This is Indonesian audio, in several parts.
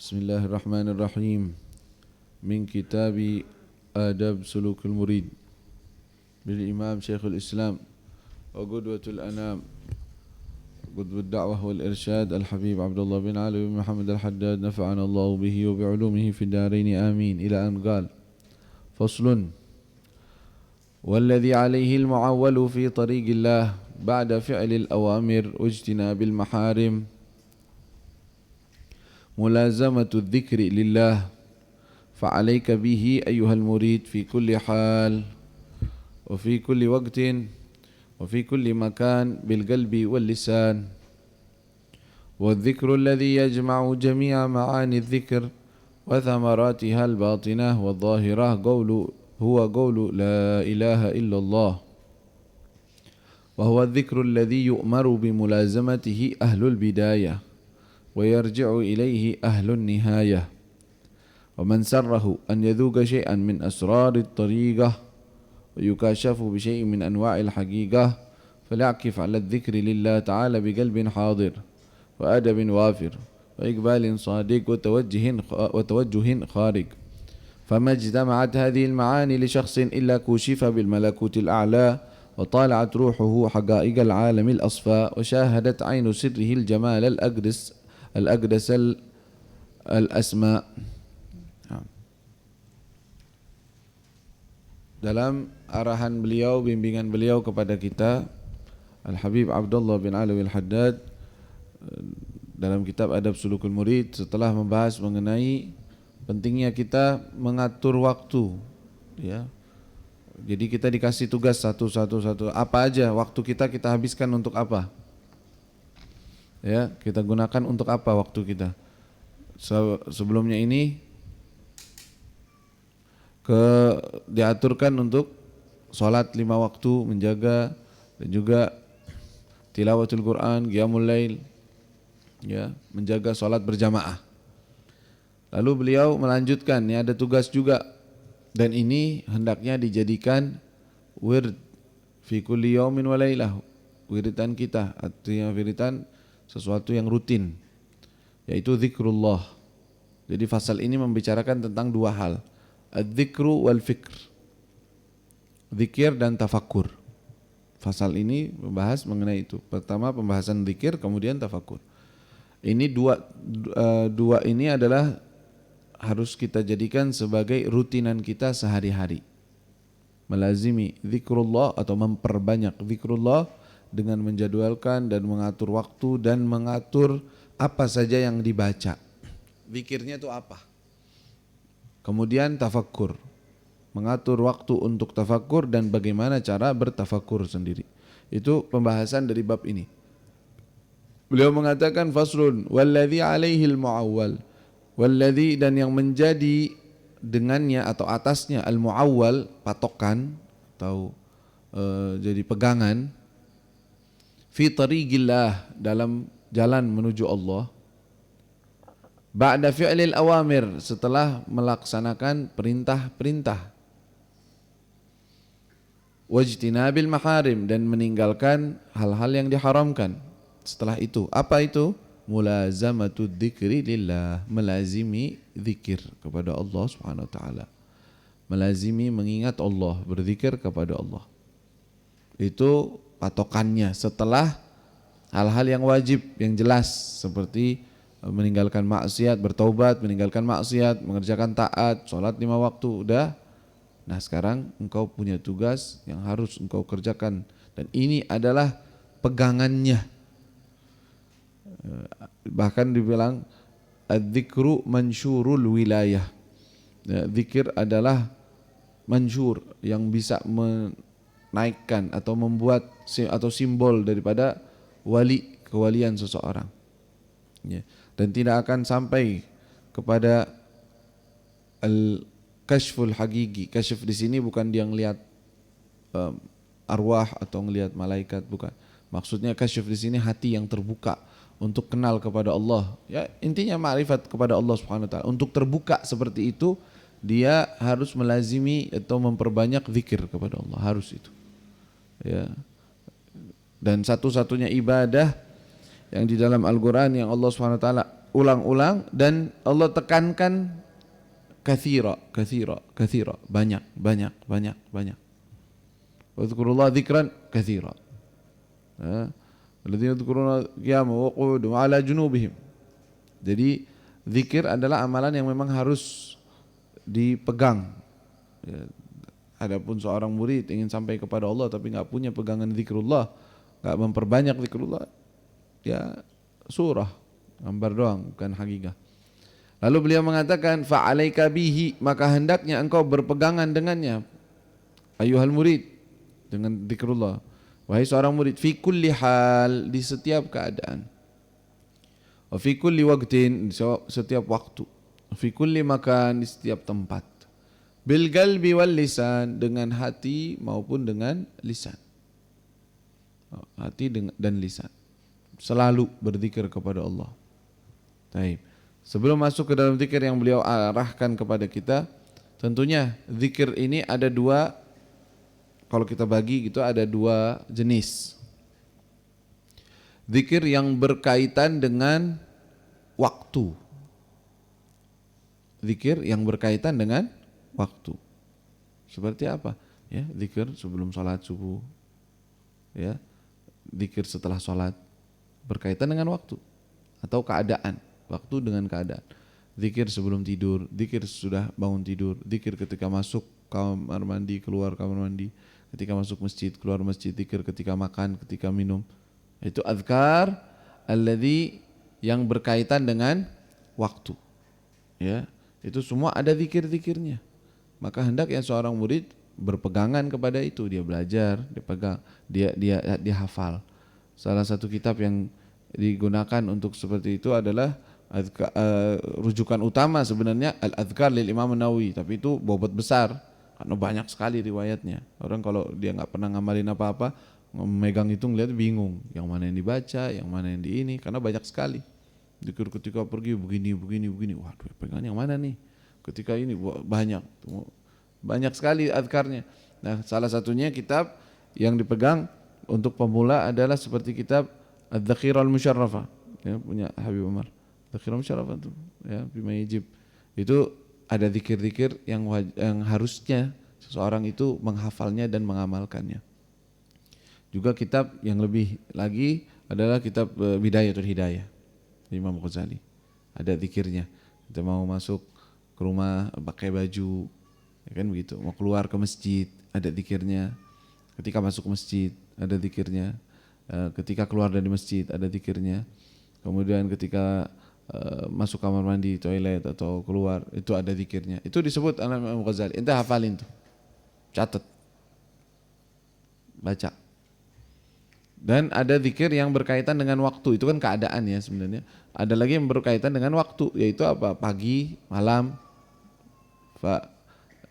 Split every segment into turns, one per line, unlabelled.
Bismillahirrahmanirrahim. Min kitabi Adab Sulukul Murid bil Imam Syekhul Islam wa Qudwatul Anam Qudwud Da'wah wal Irsyad Al-Habib Abdullah bin Ali bin Muhammad Al-Haddad nafa'ana Allah bihi wa bi'ulumihi fi daraini amin ila an qala faslun والذي عليه المعول في طريق الله بعد فعل الأوامر واجتناب المحارم ملازمة الذكر لله فعليك به أيها المريد في كل حال وفي كل وقت وفي كل مكان بالقلب واللسان والذكر الذي يجمع جميع معاني الذكر وثمراتها الباطنة والظاهرة هو قول لا إله إلا الله وهو الذكر الذي يؤمر بملازمته أهل البداية ويرجع إليه أهل النهاية ومن سره أن يذوق شيئا من أسرار الطريقة ويكاشف بشيء من أنواع الحقيقة فليعكف على الذكر لله تعالى بقلب حاضر وأدب وافر وإقبال صادق وتوجه خارج فما اجتمعت هذه المعاني لشخص إلا كوشف بالملكوت الأعلى وطالعت روحه حقائق العالم الأصفى وشاهدت عين سره الجمال الأقدس الأسماء. Dalam arahan beliau, bimbingan beliau kepada kita, Al-Habib Abdullah bin Ali Al-Haddad dalam kitab Adab Sulukul Murid setelah membahas mengenai pentingnya kita mengatur waktu, ya. Jadi kita dikasih tugas satu. Apa aja waktu kita habiskan untuk apa? Ya, kita gunakan untuk apa waktu kita? Sebelumnya ini diaturkan untuk sholat 5 waktu, menjaga, dan juga tilawatul Quran, qiyamul lail, ya, menjaga sholat berjamaah. Lalu beliau melanjutkan, ya, ada tugas juga, dan ini hendaknya dijadikan wird fi kulli yaumin wa lailah, wiridan kita, artinya wiridan sesuatu yang rutin, yaitu zikrullah. Jadi fasal ini membicarakan tentang dua hal, adzikru wal fikr, zikir dan tafakkur. Fasal ini membahas mengenai itu. Pertama pembahasan zikir, kemudian tafakkur. Ini dua ini adalah harus kita jadikan sebagai rutinan kita sehari-hari. Melazimi zikrullah atau memperbanyak zikrullah dengan menjadwalkan dan mengatur waktu dan mengatur apa saja yang dibaca. Zikirnya itu apa? Kemudian tafakkur, mengatur waktu untuk tafakkur dan bagaimana cara bertafakkur sendiri. Itu pembahasan dari bab ini. Beliau mengatakan faslun walladzi alaihil muawwal, walladzi, dan yang menjadi dengannya atau atasnya al-muawwal, patokan atau jadi pegangan, fi tariqillah, dalam jalan menuju Allah, ba'da fi'lil awamir, setelah melaksanakan perintah-perintah, wajtinabil maharim, dan meninggalkan hal-hal yang diharamkan. Setelah itu, apa itu? Mulazamatud dzikri lillah, melazimi zikir kepada Allah Subhanahu wa taala. Melazimi mengingat Allah, berzikir kepada Allah. Itu patokannya setelah hal-hal yang wajib, yang jelas, seperti meninggalkan maksiat, bertaubat, meninggalkan maksiat, mengerjakan taat, sholat 5 waktu, udah. Nah, sekarang engkau punya tugas yang harus engkau kerjakan, dan ini adalah pegangannya. Bahkan dibilang adzikru mansyurul wilayah, ya, zikir adalah mansyur, yang bisa menaikkan atau membuat atau simbol daripada kewalian seseorang, ya. Dan tidak akan sampai kepada al-kashful hakiki. Kasyf di sini bukan dia ngelihat arwah atau ngelihat malaikat, bukan. Maksudnya kasyf di sini hati yang terbuka untuk kenal kepada Allah, ya, intinya ma'rifat kepada Allah Subhanahu wa taala. Untuk terbuka seperti itu, dia harus melazimi atau memperbanyak zikir kepada Allah, harus itu, ya. Dan satu-satunya ibadah yang di dalam Al-Quran yang Allah SWT ulang-ulang, dan Allah tekankan katsira, banyak. Wadhkurullah dzikran katsira. Alladzina yadhkuruna qiyaman wa qu'udan wa 'ala junubihim. Jadi zikir adalah amalan yang memang harus dipegang. Ya, adapun seorang murid ingin sampai kepada Allah tapi enggak punya pegangan zikrullah, enggak memperbanyak zikrullah, ya surah, gambar doang, bukan hakikah. Lalu beliau mengatakan fa'alaika bihi, maka hendaknya engkau berpegangan dengannya, ayuhal murid, dengan zikrullah. Wahai seorang murid, fi kulli hal, di setiap keadaan. Wa fi kulli waqtin, setiap waktu. Fi kulli makan, di setiap tempat. Bil qalbi wal lisan, dengan hati maupun dengan lisan. Hati dan lisan. Selalu berzikir kepada Allah. Baik. Sebelum masuk ke dalam zikir yang beliau arahkan kepada kita, tentunya zikir ini ada dua, kalau kita bagi gitu ada dua jenis. Zikir yang berkaitan dengan waktu. Zikir yang berkaitan dengan waktu. Seperti apa? Ya, zikir sebelum salat subuh. Ya. Zikir setelah salat berkaitan dengan waktu atau keadaan. Waktu dengan keadaan. Zikir sebelum tidur, zikir sudah bangun tidur, zikir ketika masuk kamar mandi, keluar kamar mandi, ketika masuk masjid, keluar masjid, zikir ketika makan, ketika minum. Itu azkar alladzi yang berkaitan dengan waktu. Ya, itu semua ada zikir-zikirnya. Maka hendaknya seorang murid berpegangan kepada itu, dia belajar, dia pegang, dia hafal. Salah satu kitab yang digunakan untuk seperti itu adalah rujukan utama sebenarnya Al-Adhkar lil Imam Nawawi, tapi itu bobot besar karena banyak sekali riwayatnya. Orang kalau dia nggak pernah ngamalin apa-apa, memegang itu ngeliat bingung, yang mana yang dibaca, yang mana yang di ini, karena banyak sekali. Zikir ketika pergi begini, waduh pegang yang mana nih? Ketika ini banyak sekali adhkarnya. Nah, salah satunya kitab yang dipegang untuk pemula adalah seperti kitab Adz-Dzakhirah Al-Musyarrafah, ya, punya Habib Umar. Adz-Dzakhirah Al-Musyarrafah itu, ya, bima yajib. Itu ada zikir-zikir yang harusnya seseorang itu menghafalnya dan mengamalkannya. Juga kitab yang lebih lagi adalah kitab Bidayatul Hidayah Imam Ghazali. Ada zikirnya. Kita mau masuk ke rumah pakai baju, ya kan begitu. Mau keluar ke masjid, ada zikirnya. Ketika masuk ke masjid, ada zikirnya. Ketika keluar dari masjid, ada zikirnya. Kemudian ketika masuk kamar mandi, toilet atau keluar, itu ada zikirnya. Itu disebut oleh Imam Ghazali. Ente hafalin tuh. Catat. Baca. Dan ada zikir yang berkaitan dengan waktu, itu kan keadaan ya sebenarnya. Ada lagi yang berkaitan dengan waktu, yaitu apa? Pagi, malam.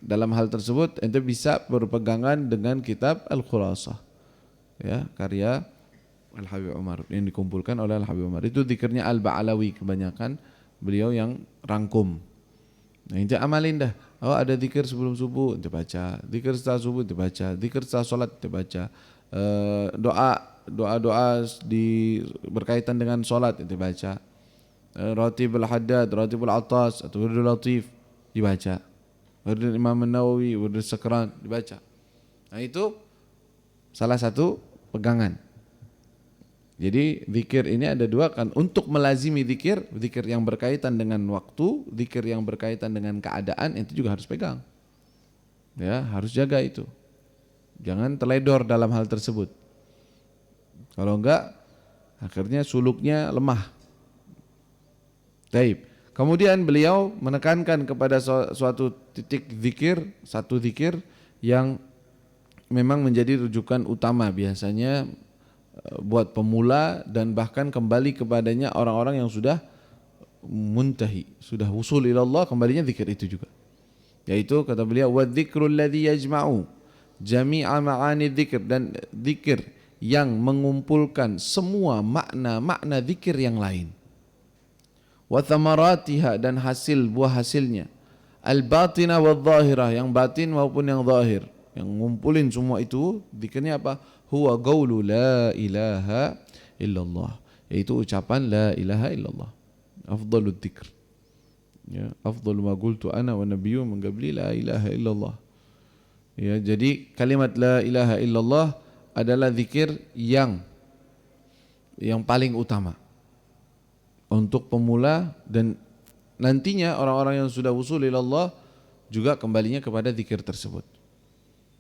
Dalam hal tersebut ente bisa berpegangan dengan kitab Al-Khulaasah, ya, karya Al-Habib Umar yang dikumpulkan oleh Al-Habib Umar. Itu zikirnya Al-Ba'alawi, kebanyakan beliau yang rangkum. Nah, ente amalin dah. Oh, ada zikir sebelum subuh ente baca, zikir setelah subuh ente baca, zikir setelah salat ente baca. Doa berkaitan dengan salat ente baca. Ratibul Haddad, Ratibul Atas atau Wirdul Latif dibaca. Wirdul Imam Nawawi, Wirdul Sakran dibaca. Nah, itu salah satu pegangan. Jadi zikir ini ada dua kan, untuk melazimi zikir yang berkaitan dengan waktu, zikir yang berkaitan dengan keadaan, itu juga harus pegang. Ya, harus jaga itu. Jangan teledor dalam hal tersebut. Kalau enggak, akhirnya suluknya lemah. Taib. Kemudian beliau menekankan kepada suatu titik zikir, satu zikir yang memang menjadi rujukan utama biasanya buat pemula dan bahkan kembali kepadanya orang-orang yang sudah muntahi, sudah wusul ila Allah, kembalinya zikir itu juga. Yaitu kata beliau wadz-dzikrul ladzi yajma'u jami'a ma'ani dzikr, dan zikir yang mengumpulkan semua makna-makna zikir yang lain. Wa thamaratiha, dan hasil buah hasilnya. Al-batinah wadz-dzahirah, yang batin maupun yang zahir. Yang ngumpulin semua itu zikirnya apa? Huwa qaulu la ilaha illallah, yaitu ucapan la ilaha illallah. afdhalud dzikr. Ya, afdhalu ma qultu ana wa nabiyyu min qabli la ilaha illallah. Ya, jadi kalimat la ilaha illallah adalah zikir yang paling utama untuk pemula, dan nantinya orang-orang yang sudah wusul ilallah juga kembalinya kepada zikir tersebut.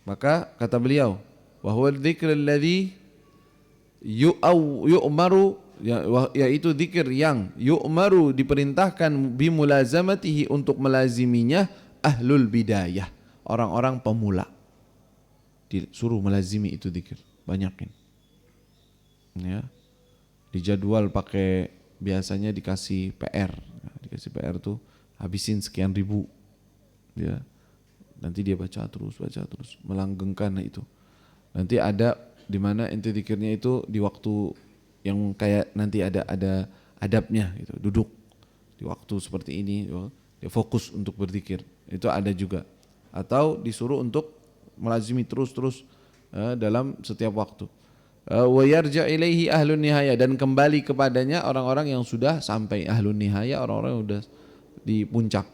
Maka kata beliau, wa huwa dzikr alladzi yu'maru, yaitu zikir yang yu'maru diperintahkan bimulazamatihi untuk melaziminya ahlul bidayah, orang-orang pemula. Disuruh melazimi itu zikir, banyakin. Ya. Dijadwal pakai, biasanya dikasih PR. Dikasih PR tuh habisin sekian ribu. Ya. Nanti dia baca terus, melanggengkan itu. Nanti ada di mana ente zikirnya itu di waktu yang kayak nanti ada adabnya gitu, duduk di waktu seperti ini, dia fokus untuk berzikir. Itu ada juga. Atau disuruh untuk melazimi terus dalam setiap waktu. Wa yarja ilaihi ahlun nihaya, dan kembali kepadanya orang-orang yang sudah sampai. Ahlun nihaya, orang-orang yang sudah di puncak.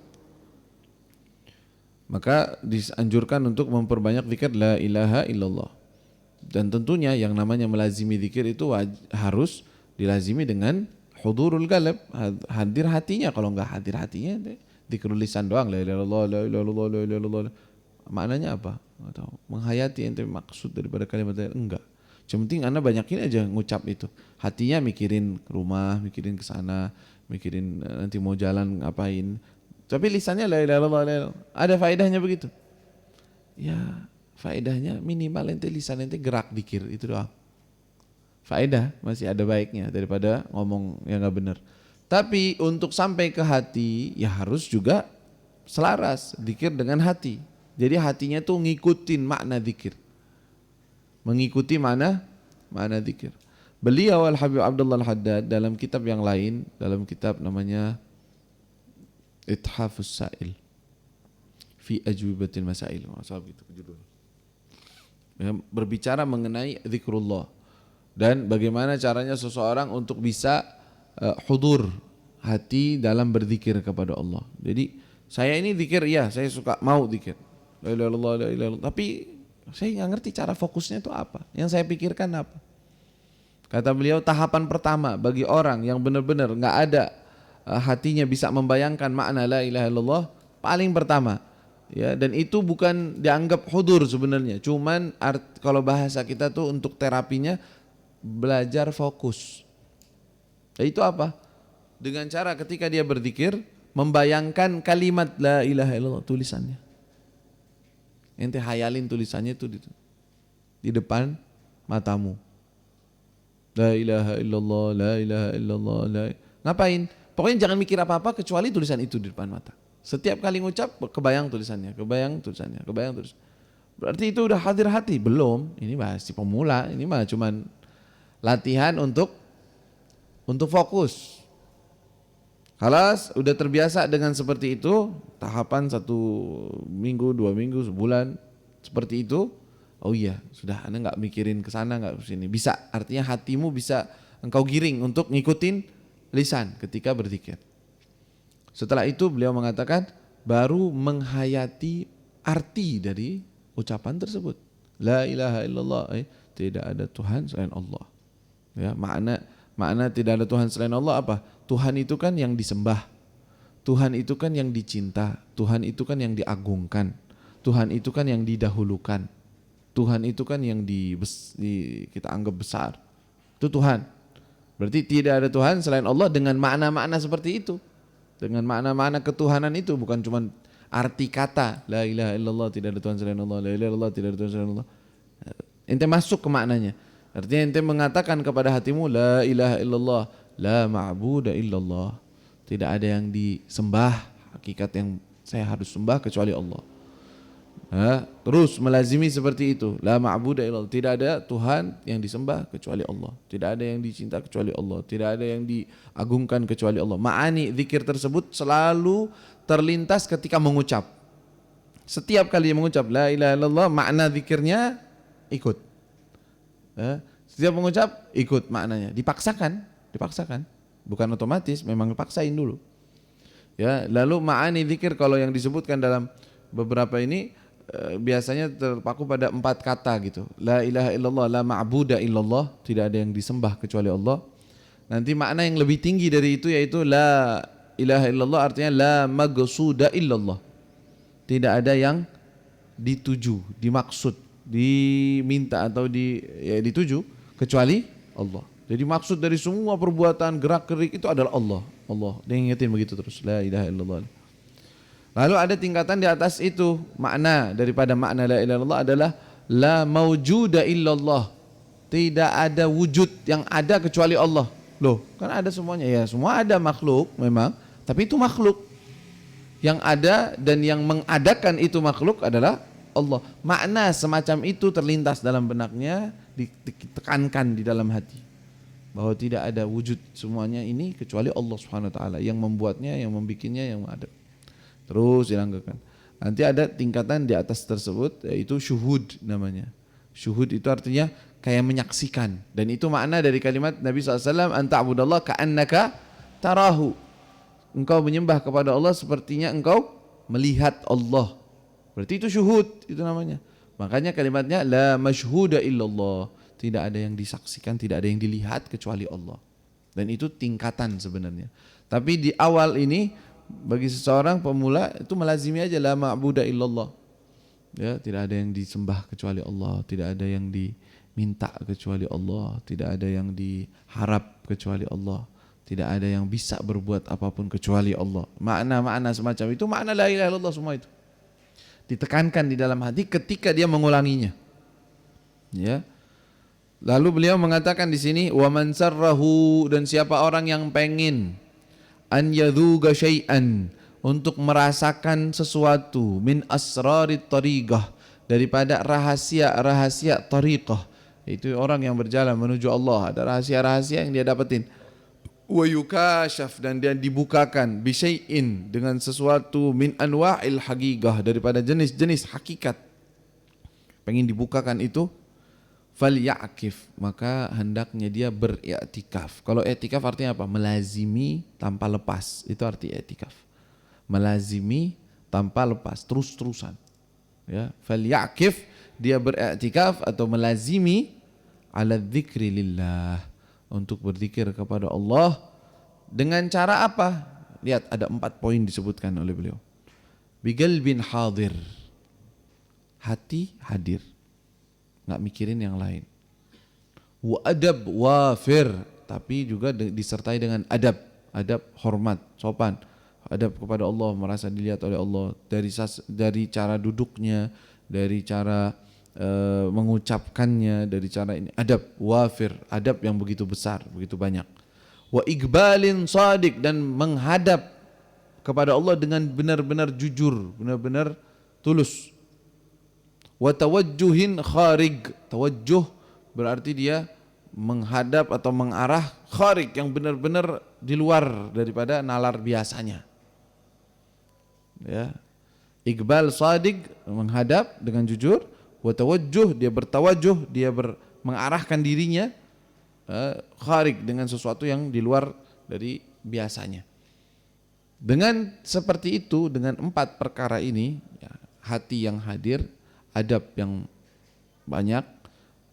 Maka dianjurkan untuk memperbanyak zikir la ilaha illallah. Dan tentunya yang namanya melazimi zikir itu harus dilazimi dengan hudurul qalb, hadir hatinya. Kalau enggak hadir hatinya, zikrul lisan doang, la ilaha illallah, la ilaha illallah, la ilaha illallah. Maknanya apa? Enggak tahu. Menghayati ente maksud daripada kalimat enggak. Yang penting Anda banyakin aja ngucap itu. Hatinya mikirin ke rumah, mikirin ke sana, mikirin nanti mau jalan ngapain. Tapi lisannya la ilaha illallah, la ilaha. Ada faedahnya begitu? Ya, faedahnya minimal ente lisan ente gerak dikir, itu doang. Faedah masih ada baiknya daripada ngomong yang enggak benar. Tapi untuk sampai ke hati ya harus juga selaras zikir dengan hati. Jadi hatinya tuh ngikutin makna zikir. Mengikuti mana zikir. Beliau Al-Habib Abdullah Al-Haddad dalam kitab yang lain, dalam kitab namanya Ithafus Sa'il fi Ajwibatil Masail, masalah gitu judul. Ya, berbicara mengenai zikrullah dan bagaimana caranya seseorang untuk bisa hudur hati dalam berzikir kepada Allah. Jadi saya ini zikir, ya saya suka mau zikir, la ilaha illallah, la ilaha illallah, tapi saya nggak ngerti cara fokusnya itu apa, yang saya pikirkan apa. Kata beliau, tahapan pertama bagi orang yang benar-benar nggak ada hatinya bisa membayangkan makna la ilaha illallah, paling pertama ya, dan itu bukan dianggap hudur sebenarnya, cuman kalau bahasa kita tuh untuk terapinya belajar fokus. Itu apa? Dengan cara ketika dia berzikir membayangkan kalimat la ilaha illallah tulisannya. Ente hayalin tulisannya itu di depan matamu. La ilaha illallah, la ilaha illallah, la. Ngapain? Pokoknya jangan mikir apa-apa kecuali tulisan itu di depan mata. Setiap kali ngucap kebayang tulisannya. Berarti itu udah hadir hati? Belum. Ini masih pemula. Ini mah cuman latihan untuk fokus. Kalas udah terbiasa dengan seperti itu, tahapan 1 minggu, 2 minggu, sebulan seperti itu. Oh iya, sudah Anda nggak mikirin ke sana, nggak ke sini. Bisa, artinya hatimu bisa engkau giring untuk ngikutin lisan ketika berzikir. Setelah itu beliau mengatakan baru menghayati arti dari ucapan tersebut. La ilaha illallah, tidak ada Tuhan selain Allah. Ya, makna tidak ada Tuhan selain Allah apa? Tuhan itu kan yang disembah. Tuhan itu kan yang dicinta. Tuhan itu kan yang diagungkan. Tuhan itu kan yang didahulukan. Tuhan itu kan yang kita anggap besar. Itu Tuhan. Berarti tidak ada Tuhan selain Allah dengan makna-makna seperti itu. Dengan makna-makna ketuhanan itu, bukan cuma arti kata la ilaha illallah, tidak ada Tuhan selain Allah, la ilaha illallah, tidak ada Tuhan selain Allah. Ente masuk ke maknanya. Artinya ente mengatakan kepada hatimu la ilaha illallah, la ma'buda illallah. Tidak ada yang disembah, hakikat yang saya harus sembah kecuali Allah. Terus melazimi seperti itu, la ma'buda illallah, tidak ada Tuhan yang disembah kecuali Allah, tidak ada yang dicinta kecuali Allah, tidak ada yang diagungkan kecuali Allah. Ma'ani zikir tersebut selalu terlintas ketika mengucap. Setiap kali mengucap la ilaha illallah, makna zikirnya ikut. Setiap mengucap ikut maknanya, dipaksakan. bukan otomatis, memang paksain dulu. Ya, lalu ma'ani zikir kalau yang disebutkan dalam beberapa ini biasanya terpaku pada 4 kata gitu. La ilaha illallah, la ma'buda illallah, tidak ada yang disembah kecuali Allah. Nanti makna yang lebih tinggi dari itu yaitu la ilaha illallah artinya la magsuda illallah. Tidak ada yang dituju, dimaksud, diminta atau dituju kecuali Allah. Jadi maksud dari semua perbuatan gerak-gerik itu adalah Allah. Allah. Dia ingetin begitu terus. La ilaha illallah. Lalu ada tingkatan di atas itu. Makna daripada makna la ilaha illallah adalah la maujuda illallah. Tidak ada wujud yang ada kecuali Allah. Loh, kan ada semuanya ya. Semua ada makhluk memang, tapi itu makhluk. Yang ada dan yang mengadakan itu makhluk adalah Allah. Makna semacam itu terlintas dalam benaknya, ditekankan di dalam hati. Bahwa tidak ada wujud semuanya ini kecuali Allah Subhanahu wa taala yang membuatnya, yang membikinnya, yang ada. Terus dilanggakan. Nanti ada tingkatan di atas tersebut yaitu syuhud namanya. Syuhud itu artinya kayak menyaksikan, dan itu makna dari kalimat Nabi SAW, anta'budallah ka'annaka tarahu. Engkau menyembah kepada Allah sepertinya engkau melihat Allah. Berarti itu syuhud, itu namanya. Makanya kalimatnya la masyhuda illallah. Tidak ada yang disaksikan, tidak ada yang dilihat kecuali Allah. Dan itu tingkatan sebenarnya. Tapi di awal ini bagi seseorang pemula itu melazimi aja la ma'buda illallah. Ya, tidak ada yang disembah kecuali Allah, tidak ada yang diminta kecuali Allah, tidak ada yang diharap kecuali Allah, tidak ada yang bisa berbuat apapun kecuali Allah. Makna-makna semacam itu makna la ilaha illallah semua itu. Ditekankan di dalam hati ketika dia mengulanginya. Ya. Lalu beliau mengatakan di sini wa man sarrahu, dan siapa orang yang pengen an yadhuga syai'an, untuk merasakan sesuatu min asrarit tariqah, daripada rahasia-rahasia tariqah, itu orang yang berjalan menuju Allah, ada rahasia-rahasia yang dia dapetin. Wa yukashaf, dan dia dibukakan bi syai'in, dengan sesuatu min anwa'il haqiqah, daripada jenis-jenis hakikat, pengen dibukakan itu, falyakif, maka hendaknya dia beriktikaf. Kalau iktikaf artinya apa? Melazimi tanpa lepas, itu arti iktikaf. Melazimi tanpa lepas, terus-terusan. Ya, falyakif, dia beriktikaf atau melazimi ala dzikri lillah, untuk berzikir kepada Allah. Dengan cara apa? Lihat ada 4 poin disebutkan oleh beliau. Biqalbin hadir, hati hadir, nggak mikirin yang lain. Wa adab wafir, tapi juga disertai dengan adab, adab hormat, sopan, adab kepada Allah, merasa dilihat oleh Allah dari cara duduknya, dari cara mengucapkannya, dari cara ini, adab wafir, adab yang begitu besar, begitu banyak. Wa iqbalin shadiq, dan menghadap kepada Allah dengan benar-benar jujur, benar-benar tulus. Wa tawajjuhin kharig, tawajjuh berarti dia menghadap atau mengarah, kharig yang benar-benar di luar daripada nalar biasanya. Ya. Iqbal shadiq, menghadap dengan jujur, wa tawajjuh, dia bertawajuh, dia mengarahkan dirinya, kharig, dengan sesuatu yang di luar dari biasanya. Dengan seperti itu, dengan 4 perkara ini, ya, hati yang hadir, adab yang banyak,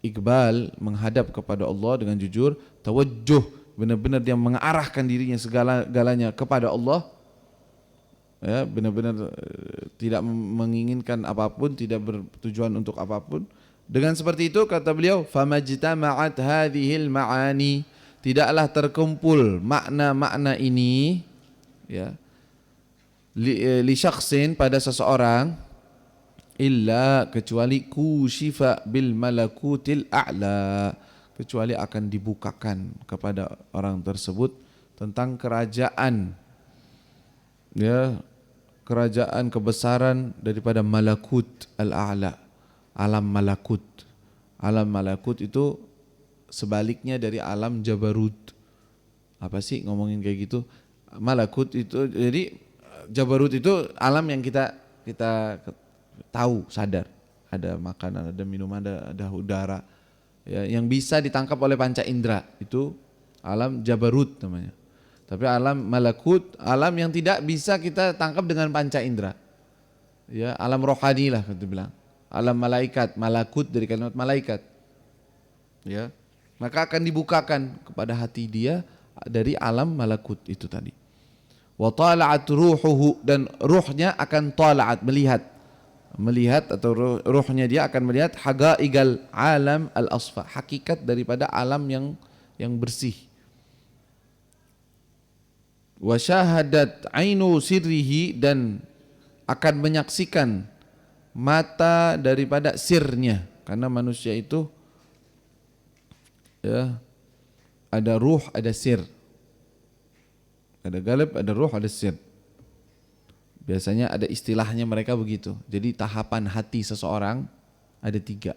iqbal, menghadap kepada Allah dengan jujur, tawajjuh, benar-benar dia mengarahkan dirinya segala-galanya kepada Allah, ya, benar-benar tidak menginginkan apapun, tidak bertujuan untuk apapun. Dengan seperti itu kata beliau, famajtama'at hadhil ma'ani, tidaklah terkumpul makna-makna ini, ya, li syakhsin, pada seseorang, illa, kecuali kushifa bil malakutil a'la, kecuali akan dibukakan kepada orang tersebut tentang kerajaan, ya, kerajaan kebesaran daripada malakut al-a'la, alam malakut. Alam malakut itu sebaliknya dari alam jabarut. Apa sih ngomongin kayak gitu? Malakut itu, jadi jabarut itu alam yang kita tahu, sadar, ada makanan, ada minuman, ada udara, ya, yang bisa ditangkap oleh panca indera, itu alam jabarut namanya. Tapi alam malakut, alam yang tidak bisa kita tangkap dengan panca indera. Ya, alam rohani lah kita bilang. Alam malaikat, malakut dari kalimat malaikat. Ya. Maka akan dibukakan kepada hati dia dari alam malakut itu tadi. Wa tala'at ruhuhu, dan ruhnya akan tala'at, melihat atau ruhnya dia akan melihat hagaigal alam al-asfa, hakikat daripada alam yang bersih. Wa syahadat ainu sirrihi, dan akan menyaksikan mata daripada sirnya, karena manusia itu ya ada ruh, ada sir. Ada galib, ada ruh, ada sir. Biasanya ada istilahnya mereka begitu. Jadi tahapan hati seseorang ada 3.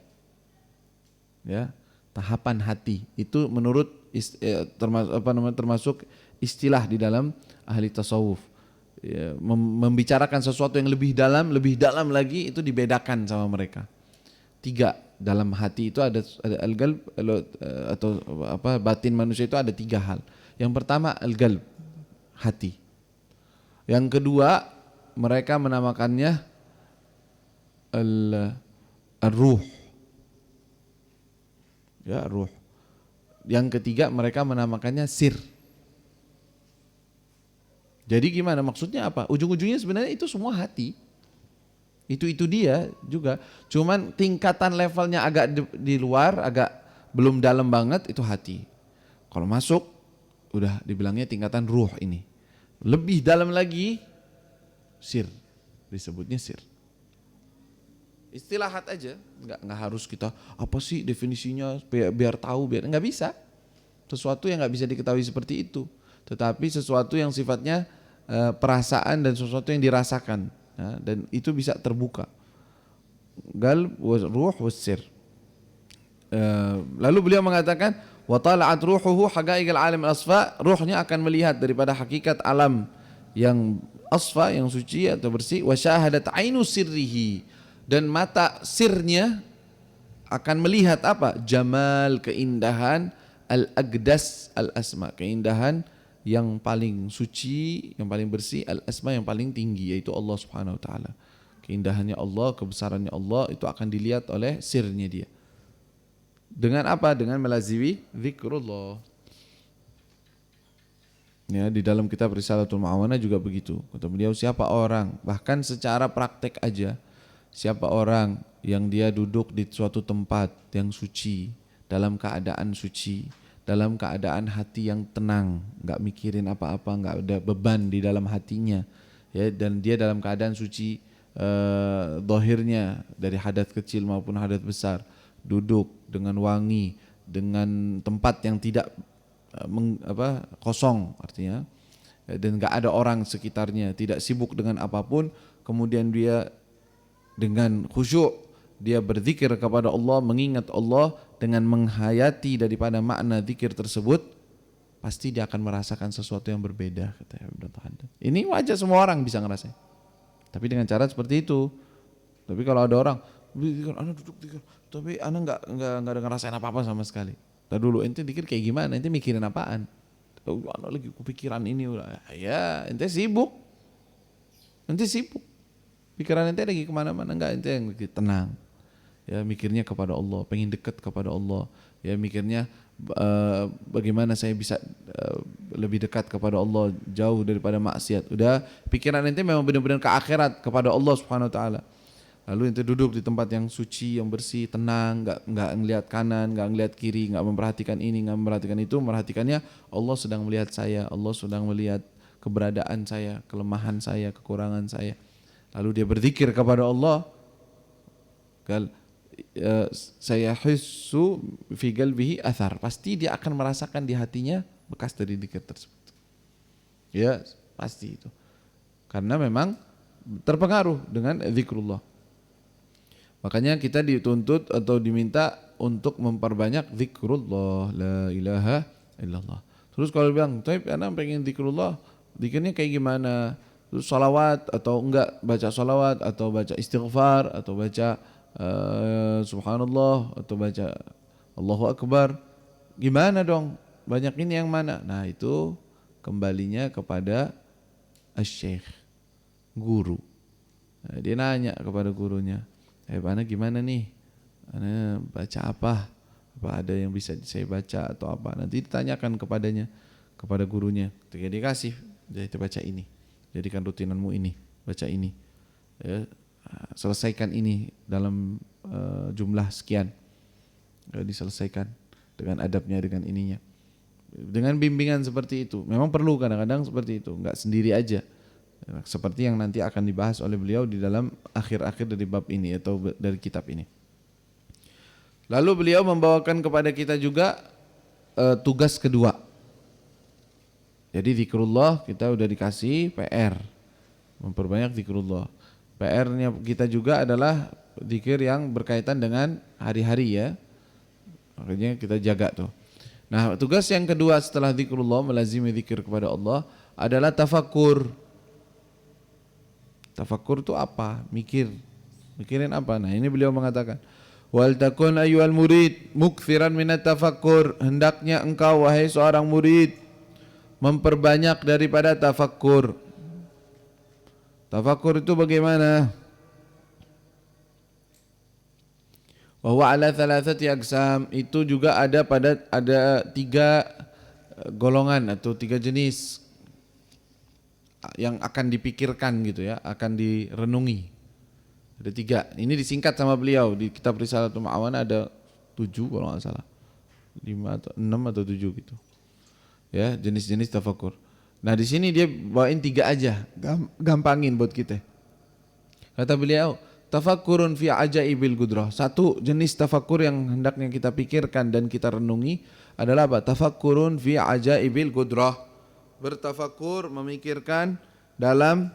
Ya, tahapan hati itu menurut termasuk istilah di dalam ahli tasawuf. Ya, membicarakan sesuatu yang lebih dalam lagi itu dibedakan sama mereka. 3 dalam hati itu ada al-qalb atau batin manusia itu ada 3 hal. Yang pertama al-qalb, hati. Yang kedua mereka menamakannya al-ruh. Ya, ruh. Yang ketiga mereka menamakannya sir. Jadi gimana maksudnya apa? Ujung-ujungnya sebenarnya itu semua hati. Itu dia juga. Cuman tingkatan levelnya agak di luar, agak belum dalam banget, itu hati. Kalau masuk udah dibilangnya tingkatan ruh ini. Lebih dalam lagi sir, disebutnya sir. Istilahat aja, nggak harus kita apa sih definisinya biar tahu, nggak bisa. Sesuatu yang nggak bisa diketahui seperti itu, tetapi sesuatu yang sifatnya perasaan dan sesuatu yang dirasakan, ya, dan itu bisa terbuka. Qalb, ruh, wasir. Lalu beliau mengatakan wa tala'at ruhuhu haqaiqal alam al-asfa, ruhnya akan melihat daripada hakikat alam yang asfa, yang suci atau bersih. Wa syahadat ainu sirrihi, dan mata sirnya akan melihat apa? Jamal, keindahan, al-aqdas al-asma, keindahan yang paling suci, yang paling bersih, al-asma yang paling tinggi, yaitu Allah Subhanahu wa taala. Keindahannya Allah, kebesarannya Allah itu akan dilihat oleh sirnya dia. Dengan apa? Dengan melazimi zikrullah. Ya, di dalam kitab Risalatul Ma'awana juga begitu. Kata beliau, siapa orang, bahkan secara praktek aja, siapa orang yang dia duduk di suatu tempat yang suci, dalam keadaan suci, dalam keadaan hati yang tenang, enggak mikirin apa-apa, enggak ada beban di dalam hatinya, ya, dan dia dalam keadaan suci zahirnya dari hadat kecil maupun hadat besar, duduk dengan wangi, dengan tempat yang tidak kosong artinya, dan enggak ada orang sekitarnya, tidak sibuk dengan apapun, kemudian dia dengan khusyuk dia berzikir kepada Allah, mengingat Allah dengan menghayati daripada makna zikir tersebut, pasti dia akan merasakan sesuatu yang berbeda, kata Ibnu Tahanun. Ini wajar, semua orang bisa ngerasain, tapi dengan cara seperti itu. Tapi kalau ada orang anak duduk zikir, tapi anak enggak ada ngerasain apa-apa sama sekali. Tadi dulu ente zikir kayak gimana? Ente mikirin apaan? Anak lagi kepikiran ini udah. Ya, ente sibuk. Pikiran ente lagi kemana-mana, enggak, ente yang tenang. Ya, mikirnya kepada Allah, pengen dekat kepada Allah. Ya, mikirnya bagaimana saya bisa lebih dekat kepada Allah, jauh daripada maksiat. Udah, pikiran ente memang benar-benar ke akhirat, kepada Allah Subhanahu wa taala. Lalu ente duduk di tempat yang suci, yang bersih, tenang, enggak ngelihat kanan, enggak ngelihat kiri, enggak memperhatikan ini, enggak memperhatikan itu, memperhatikannya Allah sedang melihat saya, Allah sedang melihat keberadaan saya, kelemahan saya, kekurangan saya. Lalu dia berzikir kepada Allah, saya hissu fi qalbihi athar, pasti dia akan merasakan di hatinya bekas dari zikir tersebut. Ya, pasti itu. Karena memang terpengaruh dengan zikrullah. Makanya kita dituntut atau diminta untuk memperbanyak zikrullah, la ilaha illallah. Terus kalau bilang, "Tapi anak pengen zikrullah, zikirnya kayak gimana?" Terus salawat atau enggak baca salawat, atau baca istighfar, atau baca subhanallah, atau baca Allahu Akbar. Gimana dong? Banyak ini yang mana? Nah, itu kembalinya kepada asy-syekh, guru. Nah, dia nanya kepada gurunya, ana gimana nih? Ana baca apa? Apa ada yang bisa saya baca atau apa? Nanti ditanyakan kepadanya, kepada gurunya. Ketika dia kasih, jadi baca ini. Jadikan rutinanmu ini, baca ini. Ya, selesaikan ini dalam jumlah sekian. Diselesaikan dengan adabnya, dengan ininya. Dengan bimbingan seperti itu. Memang perlu kadang-kadang seperti itu, enggak sendiri aja. Seperti yang nanti akan dibahas oleh beliau di dalam akhir-akhir dari bab ini atau dari kitab ini. Lalu beliau membawakan kepada kita juga tugas kedua. Jadi zikrullah kita udah dikasih PR, memperbanyak zikrullah. PR-nya kita juga adalah zikir yang berkaitan dengan hari-hari ya. Makanya kita jaga tuh. Nah, tugas yang kedua setelah zikrullah, melazimi zikir kepada Allah adalah tafakkur. Tafakkur itu apa? Mikirin apa? Nah, ini beliau mengatakan, wal takun ayyuhal murid mukthiran minat tafakkur. Hendaknya engkau wahai seorang murid memperbanyak daripada tafakkur. Tafakkur itu bagaimana? Wa huwa ala thalathati aqsam, itu juga ada tiga golongan atau tiga jenis yang akan dipikirkan gitu ya, akan direnungi. Ada tiga. Ini disingkat sama beliau di kitab Risalatul Ma'awana, ada 7 kalau nggak salah, 5 atau 6 atau 7 gitu. Ya, jenis-jenis tafakur. Nah di sini dia bawain 3 aja, gampangin buat kita. Kata beliau, tafakurun fi ajaibil qudrah. Satu jenis tafakur yang hendaknya kita pikirkan dan kita renungi adalah apa? Tafakurun fi ajaibil qudrah. Bertafakur, memikirkan dalam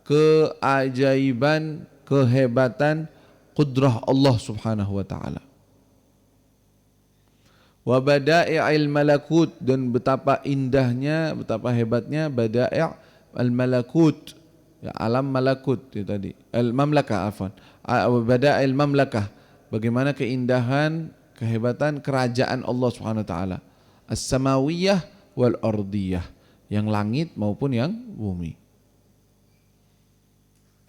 keajaiban, kehebatan qudrah Allah Subhanahu wa taala. Wa bada'i'il malakut, dan betapa indahnya, betapa hebatnya bada'i' al-malakut, ya, alam malakut itu tadi, al-mamlakah afwan. Bada'il mamlakah, bagaimana keindahan, kehebatan kerajaan Allah Subhanahu wa taala. As-samawiyah wal ardiyah, yang langit maupun yang bumi.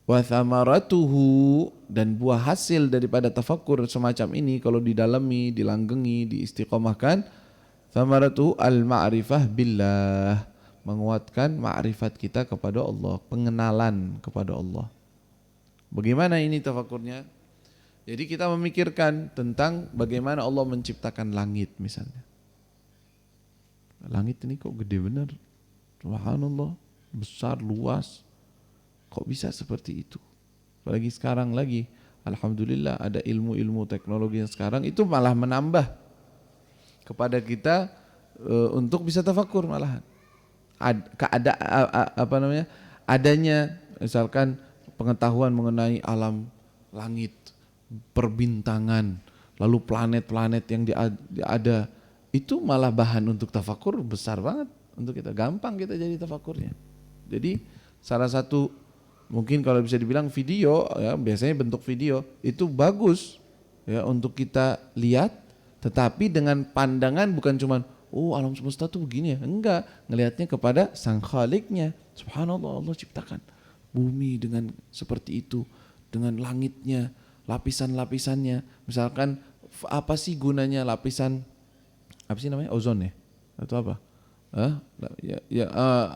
Wa thamaratuhu, dan buah hasil daripada tafakkur semacam ini kalau didalami, dilanggengi, diistiqomahkan, thamaratuhu al-ma'rifah billah, menguatkan ma'rifat kita kepada Allah, pengenalan kepada Allah. Bagaimana ini tafakkurnya? Jadi kita memikirkan tentang bagaimana Allah menciptakan langit misalnya. Langit ini kok gede benar, subhanallah, besar, luas. Kok bisa seperti itu? Apalagi sekarang lagi, alhamdulillah ada ilmu-ilmu teknologi yang sekarang itu malah menambah kepada kita untuk bisa tafakur malahan. Adanya misalkan pengetahuan mengenai alam langit, perbintangan, lalu planet-planet yang ada, itu malah bahan untuk tafakur besar banget untuk kita. Gampang kita jadi tafakurnya. Jadi salah satu mungkin kalau bisa dibilang video ya, biasanya bentuk video itu bagus ya untuk kita lihat, tetapi dengan pandangan bukan cuman oh alam semesta tuh begini ya, enggak, ngelihatnya kepada sang Khaliknya. Subhanallah, Allah ciptakan bumi dengan seperti itu, dengan langitnya, lapisan-lapisannya. Misalkan apa sih gunanya lapisan, apa sih namanya, ozon ya atau apa,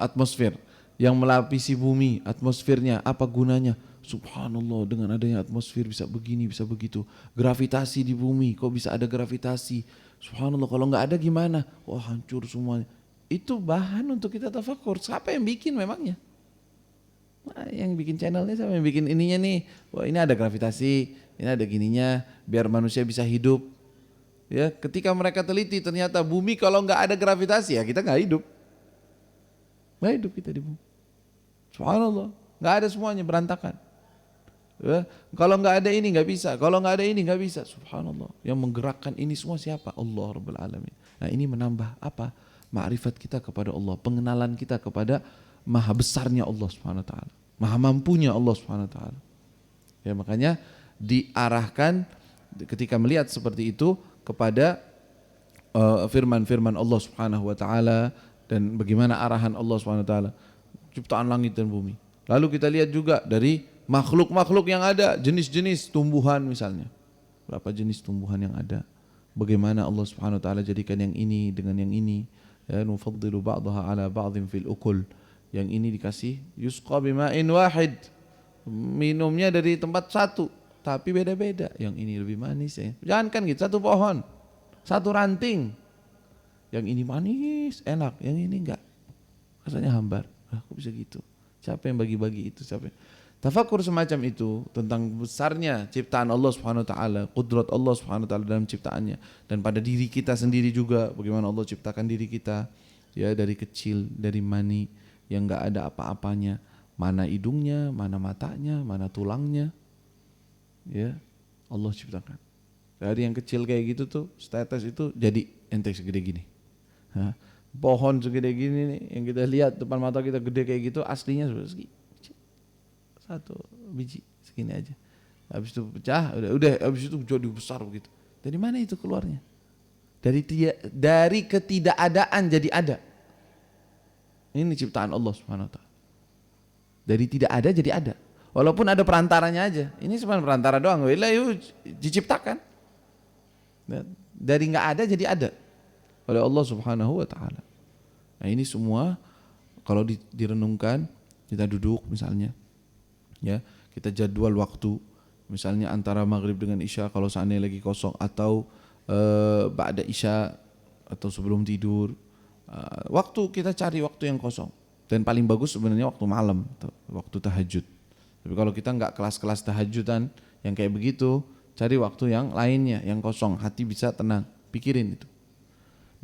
atmosfer yang melapisi bumi, atmosfernya apa gunanya? Subhanallah, dengan adanya atmosfer bisa begini, bisa begitu. Gravitasi di bumi, kok bisa ada gravitasi? Subhanallah, kalau nggak ada gimana? Wah, hancur semuanya. Itu bahan untuk kita tafakur. Siapa yang bikin memangnya? Nah, yang bikin channelnya siapa, yang bikin ininya nih? Wah, ini ada gravitasi, ini ada gininya, biar manusia bisa hidup. Ya, ketika mereka teliti ternyata bumi kalau nggak ada gravitasi ya kita nggak hidup. Nggak hidup kita di bumi. Subhanallah, nggak ada, semuanya berantakan. Ya, kalau nggak ada ini nggak bisa, kalau nggak ada ini nggak bisa. Subhanallah, yang menggerakkan ini semua siapa? Allah Rabbul Alamin. Nah ini menambah apa? Ma'rifat kita kepada Allah, pengenalan kita kepada maha besarnya Allah Subhanahu Wa Taala, maha mampunya Allah Subhanahu Wa Taala. Ya, makanya diarahkan ketika melihat seperti itu kepada firman-firman Allah Subhanahu Wa Taala dan bagaimana arahan Allah SWT, ciptaan langit dan bumi. Lalu kita lihat juga dari makhluk-makhluk yang ada, jenis-jenis tumbuhan misalnya. Berapa jenis tumbuhan yang ada? Bagaimana Allah Subhanahu wa taala jadikan yang ini dengan yang ini? Ya, nufaddilu ba'daha ala ba'dhin fil ukul. Yang ini dikasih yusqa bima'in wahid. Minumnya dari tempat satu, tapi beda-beda. Yang ini lebih manis ya. Jangan kan gitu, satu pohon, satu ranting. Yang ini manis, enak, yang ini enggak. Rasanya hambar. Kok bisa gitu? Siapa yang bagi-bagi itu? Siapa? Tafakur semacam itu tentang besarnya ciptaan Allah Subhanahu wa taala, qudrat Allah Subhanahu wa taala dalam ciptaannya, dan pada diri kita sendiri juga bagaimana Allah ciptakan diri kita ya dari kecil, dari mani yang enggak ada apa-apanya, mana hidungnya, mana matanya, mana tulangnya. Ya, Allah ciptakan. Dari yang kecil kayak gitu tuh, setetes itu jadi ente segede gini. Hah? Pohon segede gini nih yang kita lihat depan mata kita gede kayak gitu, aslinya segini. Satu biji segini aja. Habis itu pecah, udah habis itu jadi besar begitu. Dari mana itu keluarnya? Dari ketidakadaan jadi ada. Ini ciptaan Allah Subhanahu wa taala. Dari tidak ada jadi ada. Walaupun ada perantaranya aja. Ini sebenarnya perantara doang. Diciptakan. Dari enggak ada jadi ada oleh Allah Subhanahu wa taala. Nah, ini semua kalau direnungkan, kita duduk misalnya, ya, kita jadwal waktu, misalnya antara maghrib dengan isya kalau seandainya lagi kosong, atau ba'da isya atau sebelum tidur, waktu kita cari waktu yang kosong. Dan paling bagus sebenarnya waktu malam, waktu tahajud. Tapi kalau kita enggak kelas-kelas tahajudan yang kayak begitu, cari waktu yang lainnya yang kosong, hati bisa tenang, pikirin itu.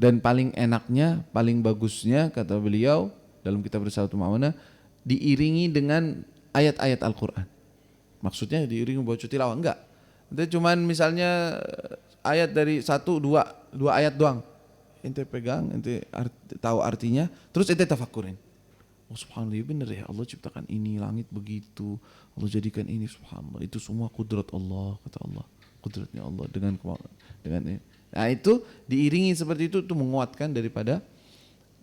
Dan paling enaknya, paling bagusnya kata beliau dalam kitab Risalatul Ma'unah, diiringi dengan ayat-ayat Al-Quran. Maksudnya diiringi baca tilawah, enggak. Itu cuman misalnya ayat dari dua ayat doang. Ente pegang, ente tahu artinya, terus ente tafakurin. Oh subhanallah, benar ya, Allah ciptakan ini, langit begitu, Allah jadikan ini, subhanallah, itu semua kudrat Allah, kata Allah, kudratnya Allah dengan ini. Nah itu diiringi seperti itu menguatkan daripada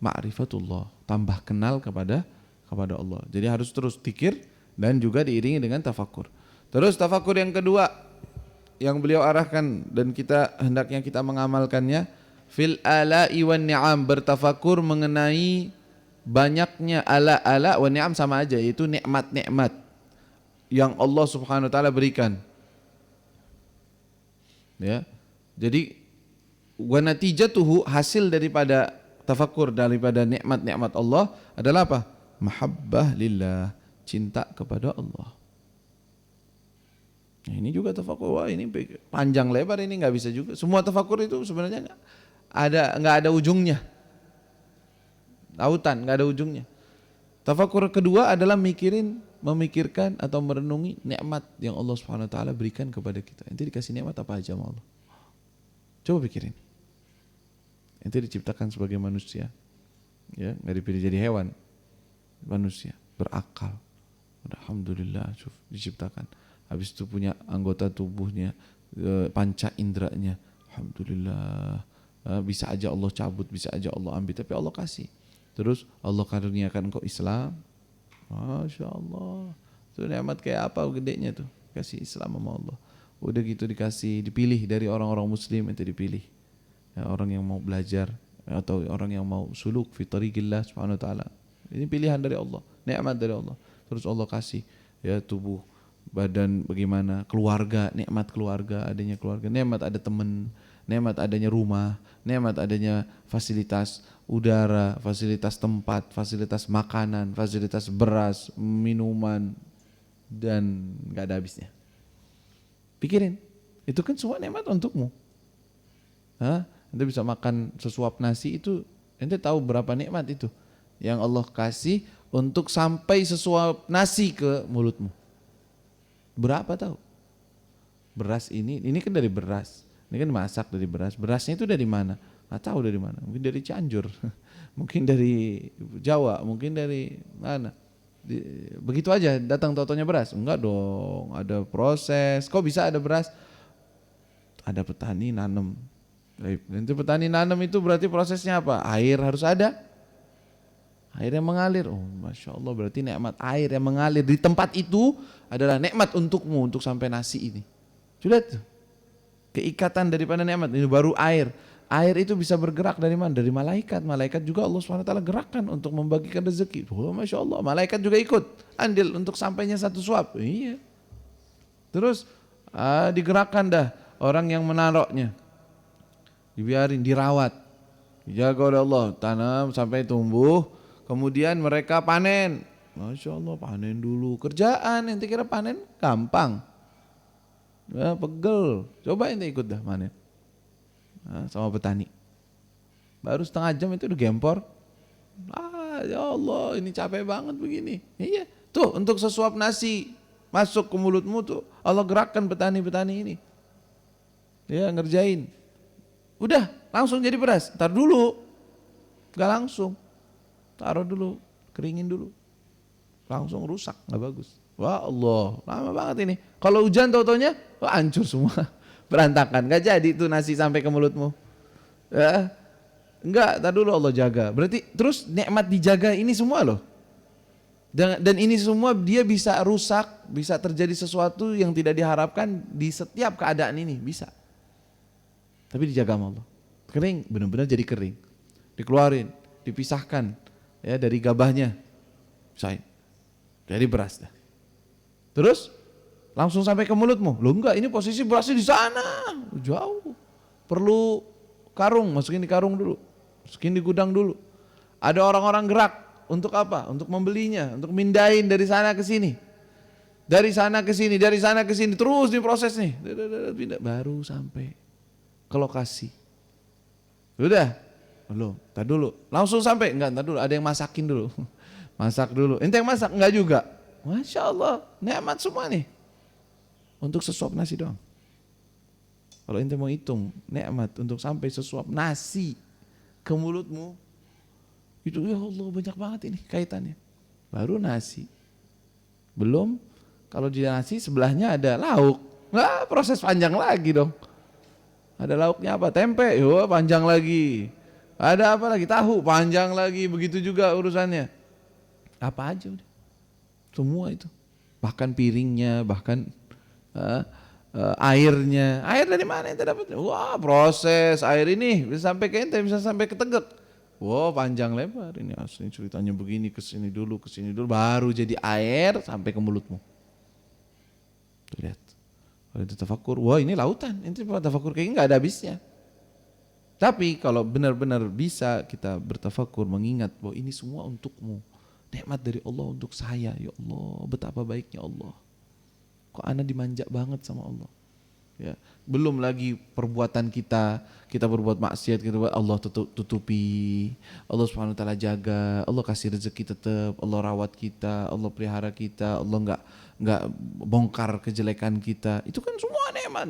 ma'rifatullah, tambah kenal kepada Allah. Jadi harus terus zikir dan juga diiringi dengan tafakur. Terus tafakur yang kedua yang beliau arahkan dan kita hendaknya kita mengamalkannya, fil ala'i wan ni'am, bertafakur mengenai banyaknya ala wa ni'am, sama aja, yaitu nikmat-nikmat yang Allah Subhanahu wa taala berikan. Ya. Jadi wa natijatuhu, hasil daripada tafakur daripada nikmat-nikmat Allah adalah apa? Mahabbah lillah, cinta kepada Allah. Nah, ini juga tafakur. Wah, ini panjang lebar, ini enggak bisa juga. Semua tafakur itu sebenarnya enggak ada ujungnya. Lautan, enggak ada ujungnya. Tafakur kedua adalah memikirkan atau merenungi nikmat yang Allah Subhanahu wa taala berikan kepada kita. Ente dikasih nikmat apa aja sama Allah? Coba pikirin. Ente diciptakan sebagai manusia, ya, nggak dipilih jadi hewan, manusia berakal. Alhamdulillah, diciptakan. Habis itu punya anggota tubuhnya, panca inderanya. Alhamdulillah, bisa aja Allah cabut, bisa aja Allah ambil, tapi Allah kasih. Terus Allah karuniakan engkau Islam, masya Allah. Itu nikmat kayak apa gedenya tuh, kasih Islam sama Allah. Udah gitu dipilih dari orang-orang Muslim, itu dipilih. Ya, orang yang mau belajar atau orang yang mau suluk fi tariqillah Subhanahu wa taala. Ini pilihan dari Allah, nikmat dari Allah. Terus Allah kasih ya tubuh, badan bagaimana, keluarga, nikmat keluarga, adanya keluarga, nikmat ada teman, nikmat adanya rumah, nikmat adanya fasilitas udara, fasilitas tempat, fasilitas makanan, fasilitas beras, minuman, dan enggak ada habisnya. Pikirin, itu kan semua nikmat untukmu. Ente bisa makan sesuap nasi itu, ente tahu berapa nikmat itu yang Allah kasih untuk sampai sesuap nasi ke mulutmu. Berapa tahu? Beras ini kan dari beras. Ini kan masak dari beras. Berasnya itu dari mana? Nggak tahu dari mana. Mungkin dari Cianjur, mungkin dari Jawa, mungkin dari mana. Begitu aja datang totonya beras? Enggak dong, ada proses. Kok bisa ada beras? Ada petani nanam. Nanti petani nanam itu berarti prosesnya apa? Air harus ada. Air yang mengalir. Oh, Masya Allah, berarti nikmat air yang mengalir di tempat itu adalah nikmat untukmu untuk sampai nasi ini. Sudah tuh. Keikatan daripada nikmat ini baru air. Air itu bisa bergerak dari mana? Dari malaikat. Malaikat juga Allah SWT gerakkan untuk membagikan rezeki. Oh, Masya Allah, malaikat juga ikut andil untuk sampainya satu suap. Iya. Terus digerakkan dah orang yang menaruhnya. Dibiarin, dirawat. Dijaga oleh Allah, tanam sampai tumbuh. Kemudian mereka panen. Masya Allah, panen dulu. Kerjaan, ente kira panen gampang. Ya, pegel. Coba ente ikut dah panen. Sama petani. Baru setengah jam itu udah gempor. Ya Allah, ini capek banget begini. Iya, tuh untuk sesuap nasi masuk ke mulutmu tuh Allah gerakkan petani-petani ini. Ya, ngerjain. Udah, langsung jadi beras. Ntar dulu. Gak langsung. Taruh dulu, keringin dulu. Langsung rusak, gak bagus. Wah Allah, lama banget ini. Kalau hujan tau-taunya, hancur semua. Berantakan, gak jadi tuh nasi sampai ke mulutmu. Ya, enggak, tar dulu Allah jaga. Berarti terus nikmat dijaga ini semua loh. Dan ini semua dia bisa rusak, bisa terjadi sesuatu yang tidak diharapkan di setiap keadaan ini, bisa. Tapi dijaga sama Allah. Kering, benar-benar jadi kering. Dikeluarin, dipisahkan ya dari gabahnya. Misalnya, dari beras dah. Terus langsung sampai ke mulutmu. Loh enggak, ini posisi berasnya di sana, jauh. Perlu karung, masukin di karung dulu. Masukin di gudang dulu. Ada orang-orang gerak untuk apa? Untuk membelinya, untuk mindahin dari sana ke sini. Dari sana ke sini, dari sana ke sini, terus diproses nih. Baru sampai ke lokasi. Udah? Belum, tar dulu. Langsung sampai? Enggak, tar dulu. Ada yang masakin dulu. Masak dulu. Ente yang masak? Enggak juga. Masya Allah, nikmat semua nih. Untuk sesuap nasi doang. Kalau ente mau hitung nikmat untuk sampai sesuap nasi ke mulutmu, itu ya Allah banyak banget ini kaitannya. Baru nasi. Belum, kalau di nasi sebelahnya ada lauk. Nah, proses panjang lagi dong. Ada lauknya apa? Tempe, yo panjang lagi. Ada apa lagi? Tahu, panjang lagi. Begitu juga urusannya. Apa aja udah. Semua itu. Bahkan piringnya, bahkan airnya. Air dari mana ente dapat? Wah, proses air ini bisa sampai ke ente, bisa sampai ke Tegek. Wah, panjang lebar ini asli ceritanya begini, kesini dulu, baru jadi air sampai ke mulutmu. Tuh, lihat. Kalau itu tafakur, wah ini lautan. Ente tafakur kayak nggak ada habisnya. Tapi kalau benar-benar bisa kita bertafakur mengingat bahwa ini semua untukmu. Nikmat dari Allah untuk saya. Ya Allah, betapa baiknya Allah. Kok ana dimanja banget sama Allah. Ya, belum lagi perbuatan kita berbuat maksiat, kita buat Allah tutupi, Allah Subhanahu wa taala jaga, Allah kasih rezeki tetap, Allah rawat kita, Allah pelihara kita, Allah enggak bongkar kejelekan kita. Itu kan semua nikmat,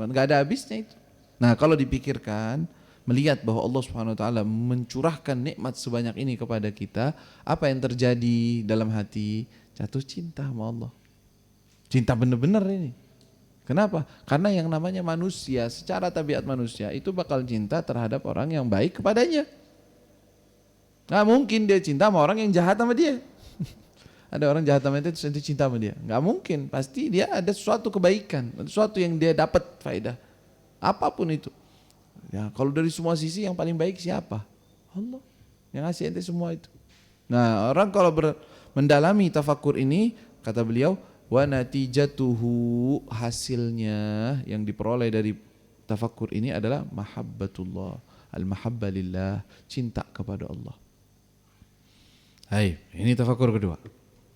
enggak ada habisnya itu. Nah, kalau dipikirkan, melihat bahwa Allah Subhanahu wa taala mencurahkan nikmat sebanyak ini kepada kita, apa yang terjadi dalam hati? Jatuh cinta sama Allah. Cinta benar-benar ini. Kenapa? Karena yang namanya manusia, secara tabiat manusia itu bakal cinta terhadap orang yang baik kepadanya. Nggak mungkin dia cinta sama orang yang jahat sama dia. Ada orang jahat sama dia terus nanti cinta sama dia. Nggak mungkin, pasti dia ada suatu kebaikan, sesuatu yang dia dapat faedah. Apapun itu. Ya, kalau dari semua sisi yang paling baik siapa? Allah yang ngasih ente semua itu. Nah, orang kalau mendalami tafakur ini, kata beliau, wa natijatuhu, hasilnya yang diperoleh dari tafakur ini adalah mahabbatullah, al-mahabbah lillah, cinta kepada Allah. Hai, ini tafakur kedua.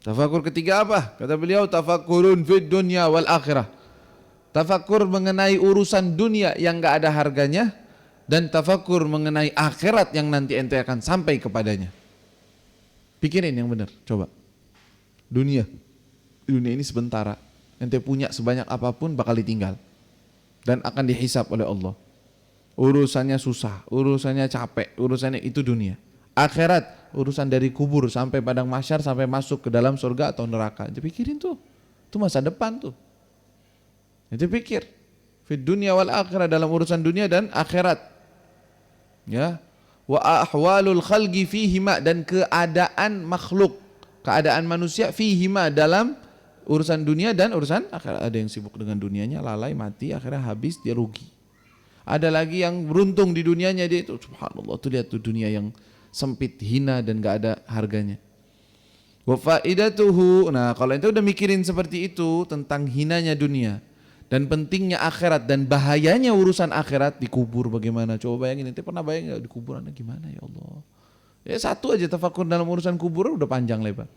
Tafakur ketiga apa? Kata beliau, tafakurun fid dunya wal akhirah. Tafakur mengenai urusan dunia yang enggak ada harganya, dan tafakur mengenai akhirat yang nanti ente akan sampai kepadanya. Pikirin yang benar, coba. Dunia ini sementara. Ente punya sebanyak apapun bakal ditinggal dan akan dihisap oleh Allah. Urusannya susah, urusannya capek, urusannya itu dunia. Akhirat, urusan dari kubur sampai padang mahsyar, sampai masuk ke dalam surga atau neraka. Ente pikirin tuh. Itu masa depan tuh. Ente pikir. Fid dunya wal akhirah, dalam urusan dunia dan akhirat. Ya. wa ahwalul khalqi fihima, dan keadaan makhluk, keadaan manusia fihima, dalam urusan dunia dan urusan akhirat. Ada yang sibuk dengan dunianya, lalai, mati, akhirnya habis, dia rugi. Ada lagi yang beruntung di dunianya, dia itu subhanallah, tuh lihat tuh dunia yang sempit, hina dan gak ada harganya. Wa faidatuhu, nah kalau ente udah mikirin seperti itu tentang hinanya dunia dan pentingnya akhirat dan bahayanya urusan akhirat, dikubur bagaimana? Coba bayangin, ente pernah bayangin di kuburannya gimana ya Allah? Ya satu aja tafakur dalam urusan kubur udah panjang lebar.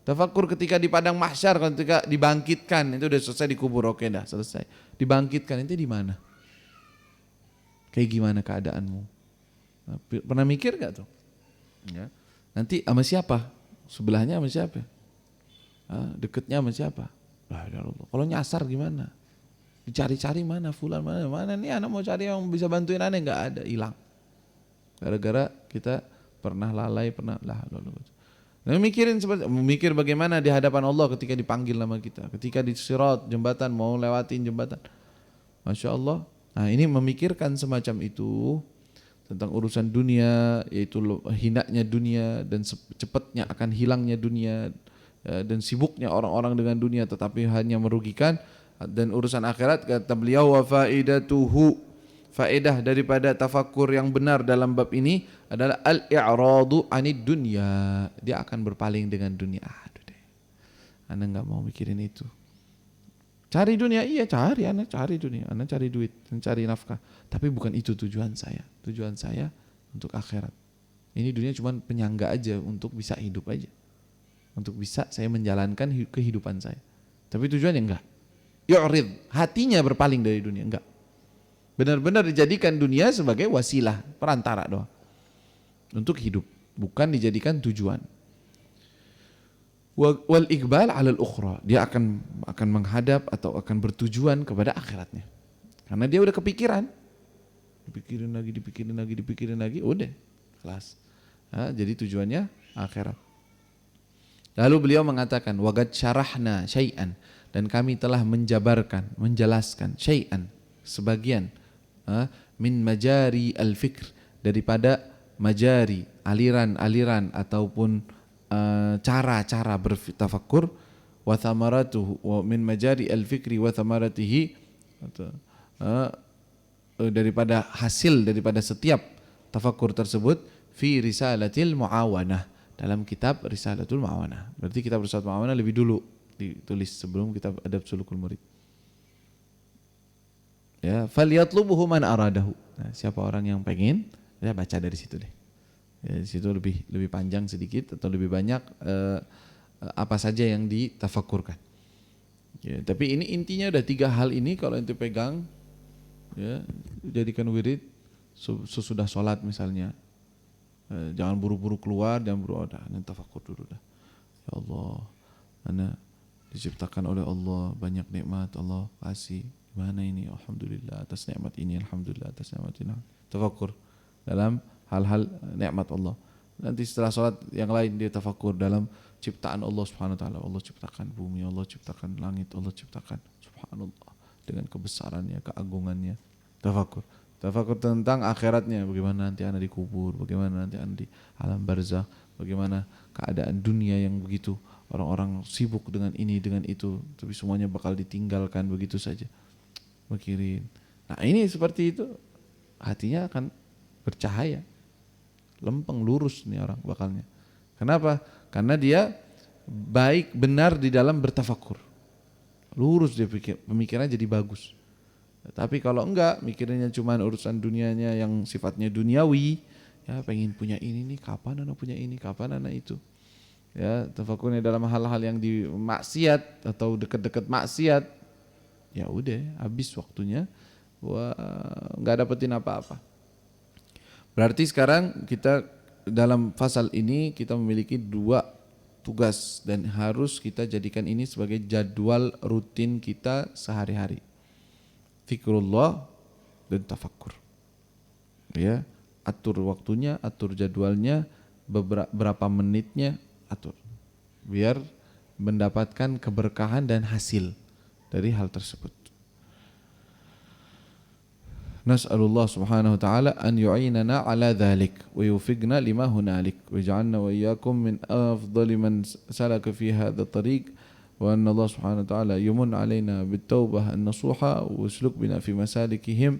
Tafakur ketika di padang mahsyar, ketika dibangkitkan, itu udah selesai dikubur, oke dah selesai. Dibangkitkan, ente di mana? Kayak gimana keadaanmu? Nah, pernah mikir gak tuh? Ya. Nanti sama siapa? Sebelahnya sama siapa? Deketnya sama siapa? Ya Allah. Kalau nyasar gimana? Dicari-cari mana fulan, mana nih anak mau cari yang bisa bantuin aneh, nggak ada, hilang. Gara-gara kita pernah lalai, pernah Nah, mikir bagaimana di hadapan Allah ketika dipanggil nama kita, ketika di sirat jembatan mau lewatin jembatan. Masya Allah. Nah ini memikirkan semacam itu tentang urusan dunia, yaitu hinanya dunia dan cepatnya akan hilangnya dunia, dan sibuknya orang-orang dengan dunia tetapi hanya merugikan. Dan urusan akhirat, kata beliau, wa faidatuhu, faedah daripada tafakur yang benar dalam bab ini adalah al-i'radu anid dunya, dia akan berpaling dengan dunia. Aduh deh, anda nggak mau mikirin itu. Cari dunia, iya cari, anak cari dunia, anak cari duit, cari nafkah. Tapi bukan itu tujuan saya. Tujuan saya untuk akhirat. Ini dunia cuma penyangga aja untuk bisa hidup aja, untuk bisa saya menjalankan kehidupan saya. Tapi tujuannya enggak. Yu'rid, hatinya berpaling dari dunia, enggak. Benar-benar dijadikan dunia sebagai wasilah, perantara doang untuk hidup, bukan dijadikan tujuan. Wal iqbal 'alal ukhra, dia akan menghadap atau akan bertujuan kepada akhiratnya. Karena dia udah kepikiran. Dipikirin lagi, udah kelas. Nah, jadi tujuannya akhirat. Lalu beliau mengatakan waqad syarahna syai'an, dan kami telah menjelaskan syai'an, sebagian min majari al-fikr, daripada majari, aliran-aliran ataupun cara-cara bertafakkur, wa thamaratuhu, wa min majari al-fikri wa thamaratihi, daripada hasil daripada setiap tafakkur tersebut, fi risalatil muawanah, dalam kitab Risalatul Muawanah. Berarti kitab Risalatul Muawanah lebih dulu ditulis sebelum kitab Adab Sulukul Murid. Ya, falyatlubuhu man aradahu. Nah, siapa orang yang pengen, ya baca dari situ deh. Ya, di situ lebih panjang sedikit atau lebih banyak apa saja yang ditafakkurkan. Ya, tapi ini intinya udah 3 hal ini kalau ente pegang, ya, jadikan wirid sesudah sholat misalnya. Jangan buru-buru keluar, jangan buru, nanti tafakkur dulu dah. Ya Allah, ana diciptakan oleh Allah, banyak nikmat Allah kasih. Gimana ini? Alhamdulillah atas nikmat ini, alhamdulillah atas nikmat ini. Tafakkur dalam hal-hal nikmat Allah. Nanti setelah sholat yang lain dia tafakkur dalam ciptaan Allah Subhanahu wa taala. Allah ciptakan bumi, Allah ciptakan langit, Allah ciptakan, subhanallah, dengan kebesarannya, keagungannya. Tafakkur tentang akhiratnya, bagaimana nanti anak dikubur, bagaimana nanti anak di alam barzakh, bagaimana keadaan dunia yang begitu orang-orang sibuk dengan ini dengan itu, tapi semuanya bakal ditinggalkan begitu saja. Mikirin. Nah, ini seperti itu, hatinya akan bercahaya, lempeng lurus nih orang bakalnya. Kenapa? Karena dia baik benar di dalam bertafakkur, lurus dia pikir, pemikirannya jadi bagus. Tapi kalau enggak, mikirnya cuma urusan dunianya yang sifatnya duniawi, ya pengen punya ini nih, kapan anak punya ini, kapan anak itu. Ya, tafakurnya dalam hal-hal yang di maksiat atau dekat-dekat maksiat, ya udah habis waktunya, enggak dapetin apa-apa. Berarti sekarang kita dalam fasal ini kita memiliki 2 tugas dan harus kita jadikan ini sebagai jadwal rutin kita sehari-hari. Zikrullah dan tafakkur. Ya, atur waktunya, atur jadwalnya, berapa menitnya, atur. Biar mendapatkan keberkahan dan hasil dari hal tersebut. nas'alullah subhanahu wa ta'ala an yu'inana ala dhalik wa yufiqna lima hunalik wa ja'alna wa iyyakum min afdali man salaka fi hadha tariq wa anna Allah subhanahu wa ta'ala yumun alaina bit-taubah an-nasuha wa usluk bina fi masalikihim